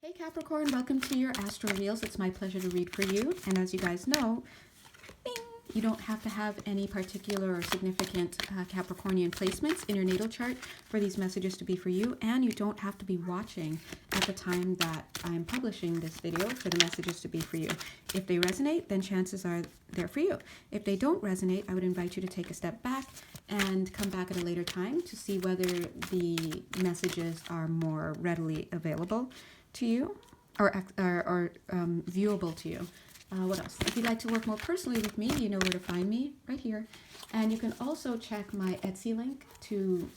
Hey Capricorn, welcome to your Astro Reels. It's my pleasure to read for you. And as you guys know, bing, you don't have to have any particular or significant Capricornian placements in your natal chart for these messages to be for you. And you don't have to be watching at the time that I'm publishing this video for the messages to be for you. If they resonate, then chances are they're for you. If they don't resonate, I would invite you to take a step back and come back at a later time to see whether the messages are more readily available to you or viewable to you. What else? If you'd like to work more personally with me, you know where to find me, right here. And you can also check my Etsy link to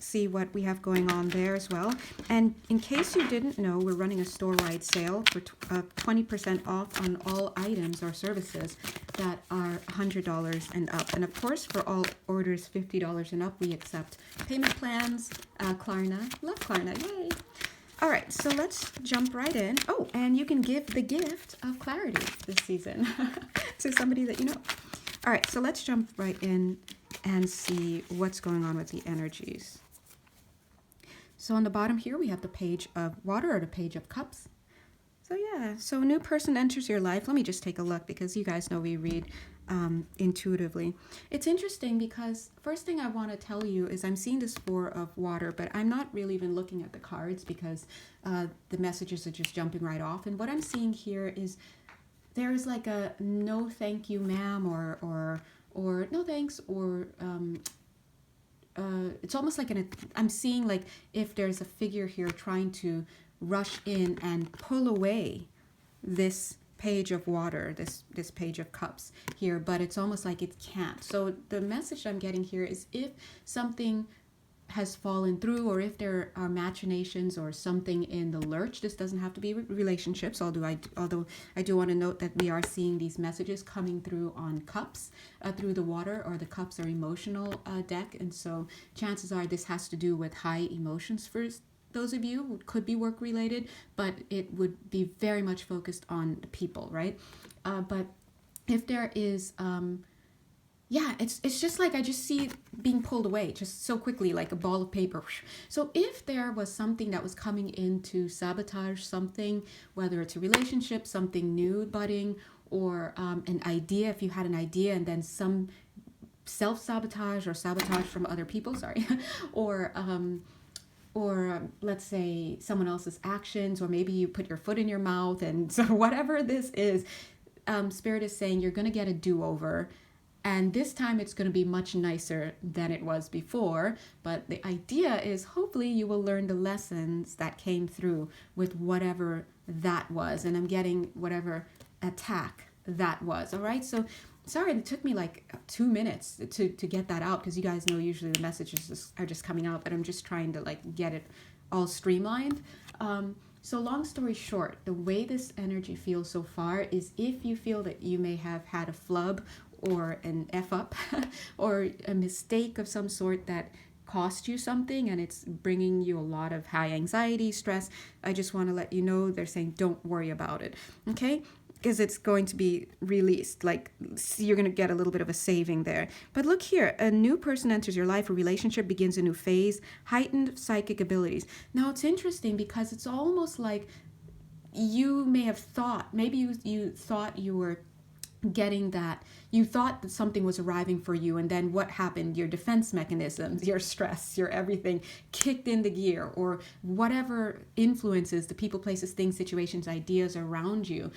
see what we have going on there as well. And in case you didn't know, we're running a store-wide sale for 20% off on all items or services that are $100 and up. And of course, for all orders $50 and up, we accept payment plans. Klarna, love Klarna, yay! All right, so let's jump right in. Oh, and you can give the gift of clarity this season to somebody that you know. All right, so let's jump right in and see what's going on with the energies. So on the bottom here, we have the Page of Water or the Page of Cups. So yeah, so a new person enters your life. Let me just take a look because you guys know we read intuitively. It's interesting because first thing I want to tell you is I'm seeing this Four of Water, but I'm not really even looking at the cards because the messages are just jumping right off. And what I'm seeing here is there is like a no thank you ma'am or no thanks or it's almost like I'm seeing like if there's a figure here trying to rush in and pull away this Page of Water, this Page of Cups here, but it's almost like it can't. So the message I'm getting here is if something has fallen through or if there are machinations or something in the lurch, this doesn't have to be relationships, although I do want to note that we are seeing these messages coming through on cups, through the water, or the cups are emotional deck, and so chances are this has to do with high emotions first. Those of you could be work related, but it would be very much focused on people, right? But if there is, yeah, it's just like I just see it being pulled away just so quickly, like a ball of paper. So if there was something that was coming in to sabotage something, whether it's a relationship, something new budding, or an idea, if you had an idea and then some self-sabotage or sabotage from other people, sorry, or let's say someone else's actions, or maybe you put your foot in your mouth, and so whatever this is, Spirit is saying you're going to get a do-over, and this time it's going to be much nicer than it was before, but the idea is hopefully you will learn the lessons that came through with whatever that was, and I'm getting whatever attack that was, all right? So sorry, it took me like 2 minutes to get that out because you guys know usually the messages are just coming out, but I'm just trying to like get it all streamlined. So long story short, the way this energy feels so far is if you feel that you may have had a flub or an F up or a mistake of some sort that cost you something and it's bringing you a lot of high anxiety, stress, I just want to let you know they're saying don't worry about it, okay? Because it's going to be released, like you're going to get a little bit of a saving there. But look here, a new person enters your life, a relationship begins a new phase, heightened psychic abilities. Now it's interesting because it's almost like you may have thought, maybe you thought you were getting that, you thought that something was arriving for you, and then what happened? Your defense mechanisms, your stress, your everything kicked into gear, or whatever influences, the people, places, things, situations, ideas around you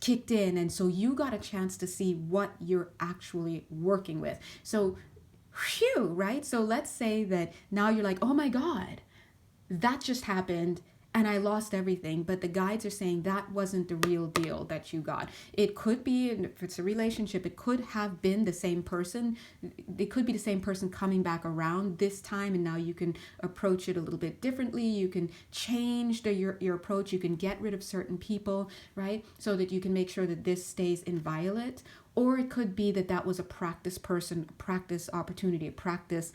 kicked in, and so you got a chance to see what you're actually working with. So phew, right? So let's say that now you're like, oh my God, that just happened and I lost everything, but the guides are saying that wasn't the real deal that you got. It could be, if it's a relationship, it could have been the same person. It could be the same person coming back around this time, and now you can approach it a little bit differently. You can change your approach. You can get rid of certain people, right? So that you can make sure that this stays inviolate. Or it could be that that was a practice person, a practice opportunity, a practice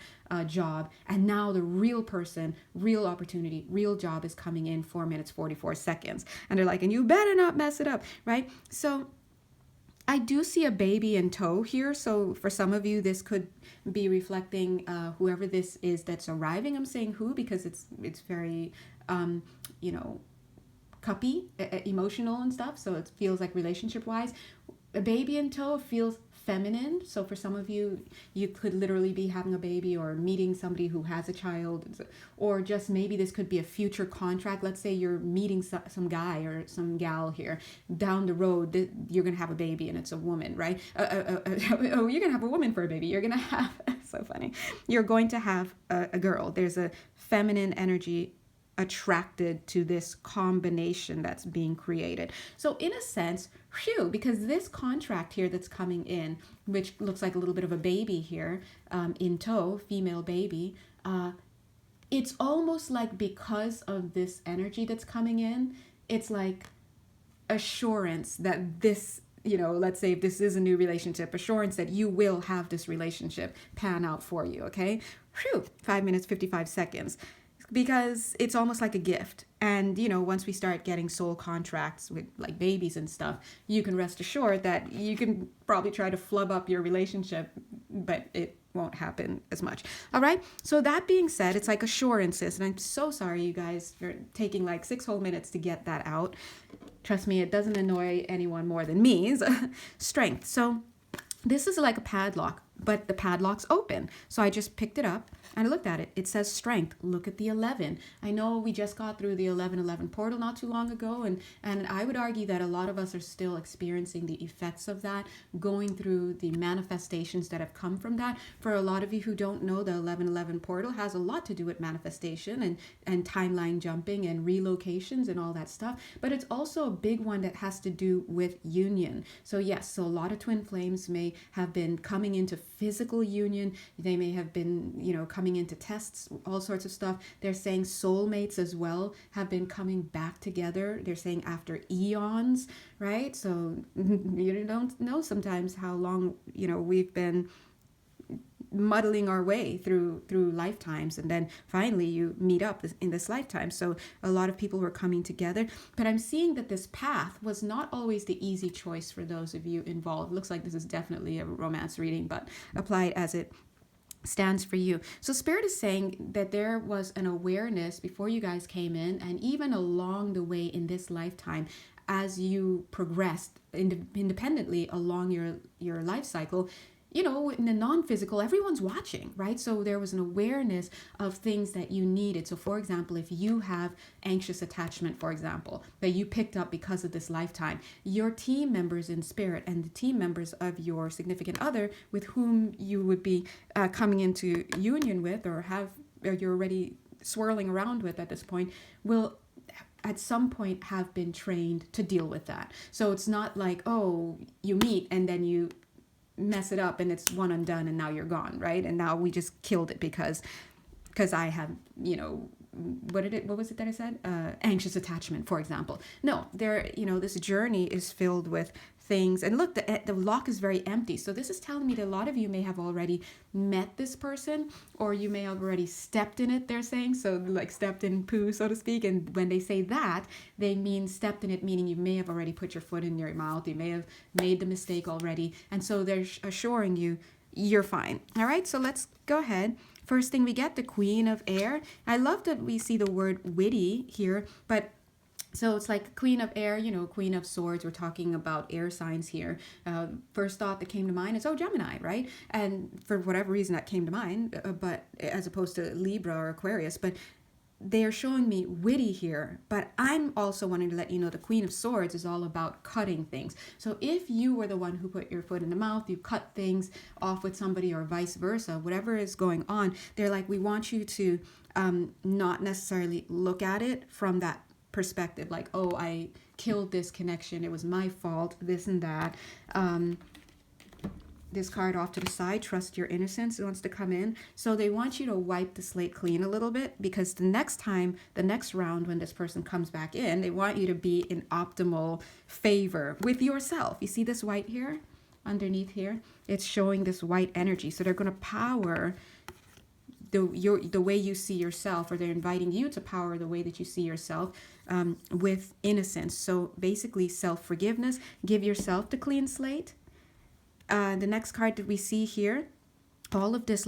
job. And now the real person, real opportunity, real job is coming in 4 minutes, 44 seconds. And they're like, and you better not mess it up, right? So I do see a baby in tow here. So for some of you, this could be reflecting whoever this is that's arriving. I'm saying who because it's very, you know, cuppy, emotional and stuff. So it feels like relationship wise. A baby in tow feels feminine. So for some of you, you could literally be having a baby or meeting somebody who has a child, or just maybe this could be a future contract. Let's say you're meeting some guy or some gal here down the road. You're going to have a baby and it's a woman, right? Oh, you're going to have a woman for a baby. You're going to have, so funny. You're going to have a girl. There's a feminine energy attracted to this combination that's being created. So in a sense, phew, because this contract here that's coming in, which looks like a little bit of a baby here, in tow, female baby, it's almost like because of this energy that's coming in, it's like assurance that this, let's say if this is a new relationship, assurance that you will have this relationship pan out for you, okay? Phew, 5 minutes, 55 seconds. Because it's almost like a gift. And, once we start getting soul contracts with like babies and stuff, you can rest assured that you can probably try to flub up your relationship, but it won't happen as much. All right. So that being said, it's like assurances. And I'm so sorry, you guys, for taking like 6 whole minutes to get that out. Trust me, it doesn't annoy anyone more than me. Strength. So this is like a padlock, but the padlock's open. So I just picked it up and I looked at it. It says strength. Look at the 11. I know we just got through the 11-11 portal not too long ago. And I would argue that a lot of us are still experiencing the effects of that, going through the manifestations that have come from that. For a lot of you who don't know, the 11-11 portal has a lot to do with manifestation and timeline jumping and relocations and all that stuff. But it's also a big one that has to do with union. So yes, so a lot of twin flames may have been coming into physical union. They may have been, coming into tests, all sorts of stuff. They're saying soulmates as well have been coming back together. They're saying after eons, right? So you don't know sometimes how long, we've been muddling our way through lifetimes, and then finally you meet up in this lifetime. So a lot of people were coming together, but I'm seeing that this path was not always the easy choice for those of you involved. Looks like this is definitely a romance reading, but apply it as it stands for you. So Spirit is saying that there was an awareness before you guys came in, and even along the way in this lifetime, as you progressed independently along your life cycle. In the non-physical, everyone's watching, right? So there was an awareness of things that you needed. So for example, if you have anxious attachment, for example, that you picked up because of this lifetime, your team members in spirit and the team members of your significant other with whom you would be coming into union with, or you're already swirling around with at this point, will at some point have been trained to deal with that. So it's not like, oh, you meet and then you mess it up and it's one and done and now you're gone, right? And now we just killed it because I have, what was it that I said? Anxious attachment, for example. No, this journey is filled with things. And look, the lock is very empty. So this is telling me that a lot of you may have already met this person, or you may have already stepped in it, they're saying. So like stepped in poo, so to speak. And when they say that, they mean stepped in it, meaning you may have already put your foot in your mouth. You may have made the mistake already. And so they're assuring you, you're fine. All right, so let's go ahead. First thing we get, the Queen of Air. I love that we see the word witty here, but so it's like Queen of Air, Queen of Swords. We're talking about air signs here. First thought that came to mind is, Gemini, right? And for whatever reason that came to mind, but as opposed to Libra or Aquarius, but they are showing me witty here. But I'm also wanting to let you know the Queen of Swords is all about cutting things. So if you were the one who put your foot in the mouth, you cut things off with somebody, or vice versa, whatever is going on, they're like, we want you to not necessarily look at it from that perspective, like, oh, I killed this connection, it was my fault, this and that. This card off to the side, trust your innocence, it wants to come in. So they want you to wipe the slate clean a little bit, because the next round when this person comes back in, they want you to be in optimal favor with yourself. You see this white here underneath here? It's showing this white energy. So they're going to power the way you see yourself, or they're inviting you to power the way that you see yourself with innocence. So basically self-forgiveness, give yourself the clean slate. The next card that we see here all of this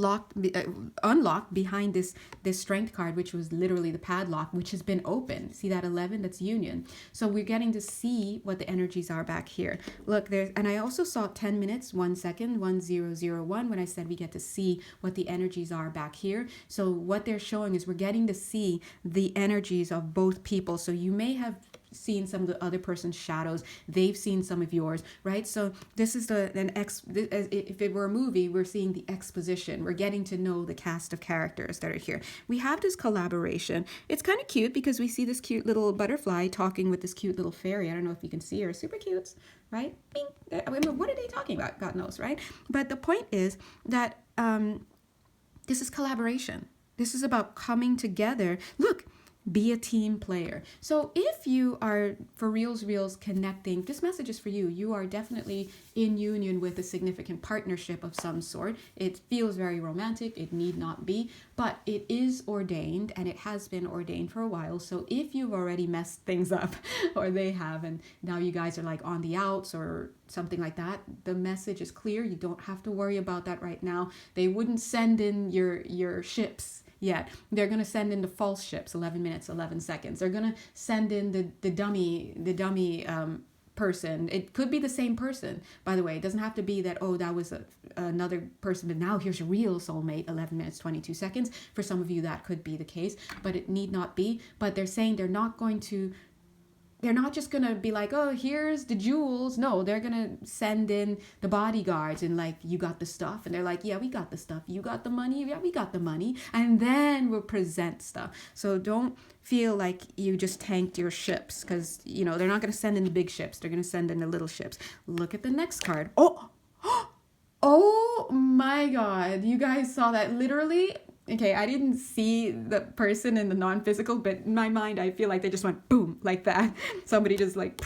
unlocked behind this strength card, which was literally the padlock, which has been opened. See that 11? That's union. So we're getting to see what the energies are back here. Look, there's, and I also saw 10 minutes, 1 second, 1001, when I said we get to see what the energies are back here. So what they're showing is we're getting to see the energies of both people. So you may have seen some of the other person's shadows, they've seen some of yours, right? So this is if it were a movie, we're seeing the exposition, we're getting to know the cast of characters that are here. We have this collaboration. It's kind of cute because we see this cute little butterfly talking with this cute little fairy. I don't know if you can see her. Super cute, right? Bing. I mean, what are they talking about? God knows, right? But the point is that this is collaboration. This is about coming together. Look, be a team player. So if you are for reals connecting, this message is for you. You are definitely in union with a significant partnership of some sort. It feels very romantic. It need not be, but it is ordained, and it has been ordained for a while. So if you've already messed things up, or they have, and now you guys are like on the outs or something like that, the message is clear. You don't have to worry about that right now. They wouldn't send in your ships yet. They're going to send in the false ships, 11 minutes, 11 seconds. They're going to send in the dummy person. It could be the same person, by the way. It doesn't have to be that, oh, that was another person, but now here's your real soulmate, 11 minutes, 22 seconds. For some of you, that could be the case, but it need not be. But they're saying they're not just going to be like, oh, here's the jewels. No, they're going to send in the bodyguards and like, you got the stuff. And they're like, yeah, we got the stuff. You got the money? Yeah, we got the money. And then we'll present stuff. So don't feel like you just tanked your ships, because, you know, they're not going to send in the big ships. They're going to send in the little ships. Look at the next card. Oh my God. You guys saw that literally. Okay, I didn't see the person in the non-physical, but in my mind, I feel like they just went boom, like that. Somebody just like,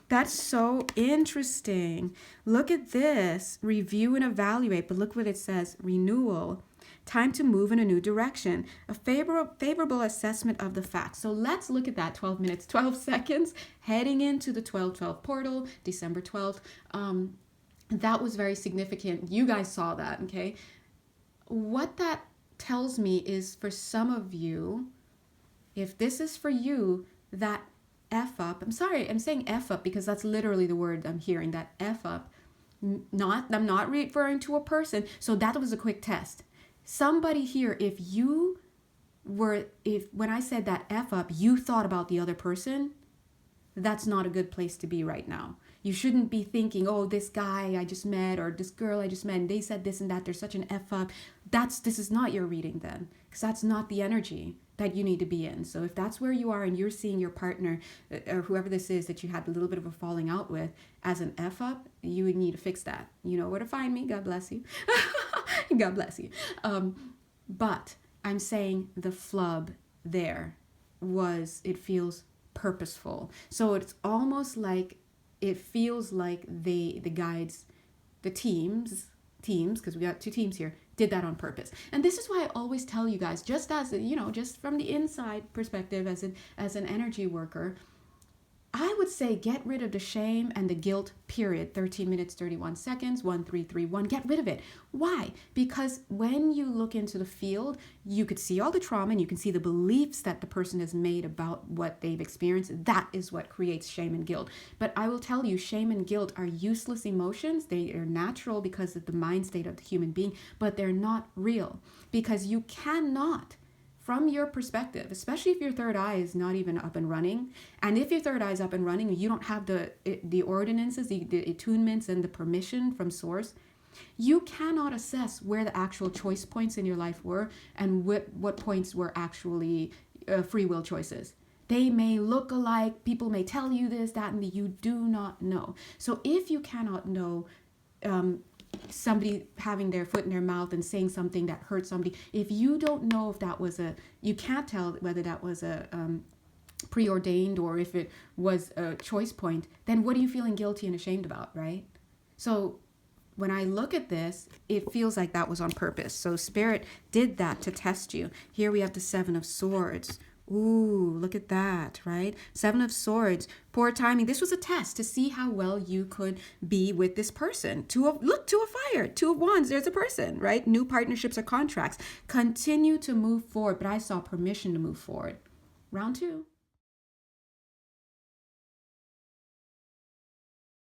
that's so interesting. Look at this, review and evaluate, but look what it says, renewal. Time to move in a new direction. A favorable assessment of the facts. So let's look at that 12 minutes, 12 seconds, heading into the 12/12 portal, December 12th. That was very significant. You guys saw that, okay? What that tells me is, for some of you, if this is for you, that F up, I'm sorry, I'm saying F up because that's literally the word I'm hearing, that F up. I'm not referring to a person. So that was a quick test. Somebody here, if when I said that F up, you thought about the other person, that's not a good place to be right now. You shouldn't be thinking, oh, this guy I just met or this girl I just met, and they said this and that, there's such an F up. This is not your reading then, because that's not the energy that you need to be in. So if that's where you are and you're seeing your partner or whoever this is that you had a little bit of a falling out with as an F up, you would need to fix that. You know where to find me. God bless you. God bless you. But I'm saying the flub there it feels purposeful. So it's almost like, it feels like the guides, the teams, because we got two teams here, did that on purpose. And this is why I always tell you guys, just as, just from the inside perspective as an energy worker, I would say get rid of the shame and the guilt, period. 13 minutes, 31 seconds, 1331. Get rid of it. Why? Because when you look into the field, you could see all the trauma and you can see the beliefs that the person has made about what they've experienced. That is what creates shame and guilt. But I will tell you, shame and guilt are useless emotions. They are natural because of the mind state of the human being, but they're not real, because you cannot, from your perspective, especially if your third eye is not even up and running, and if your third eye is up and running, you don't have the ordinances, the attunements, and the permission from source, you cannot assess where the actual choice points in your life were and what points were actually free will choices. They may look alike, people may tell you this, that, and you do not know. So if you cannot know somebody having their foot in their mouth and saying something that hurt somebody, if you don't know if that was you can't tell whether that was a preordained or if it was a choice point, then what are you feeling guilty and ashamed about, right? So when I look at this, it feels like that was on purpose. So Spirit did that to test you. Here we have the 7 of Swords. Ooh, look at that, right? Seven of Swords, poor timing. This was a test to see how well you could be with this person. Two of Fire, Two of Wands, there's a person, right? New partnerships or contracts. Continue to move forward, but I saw permission to move forward. Round 2.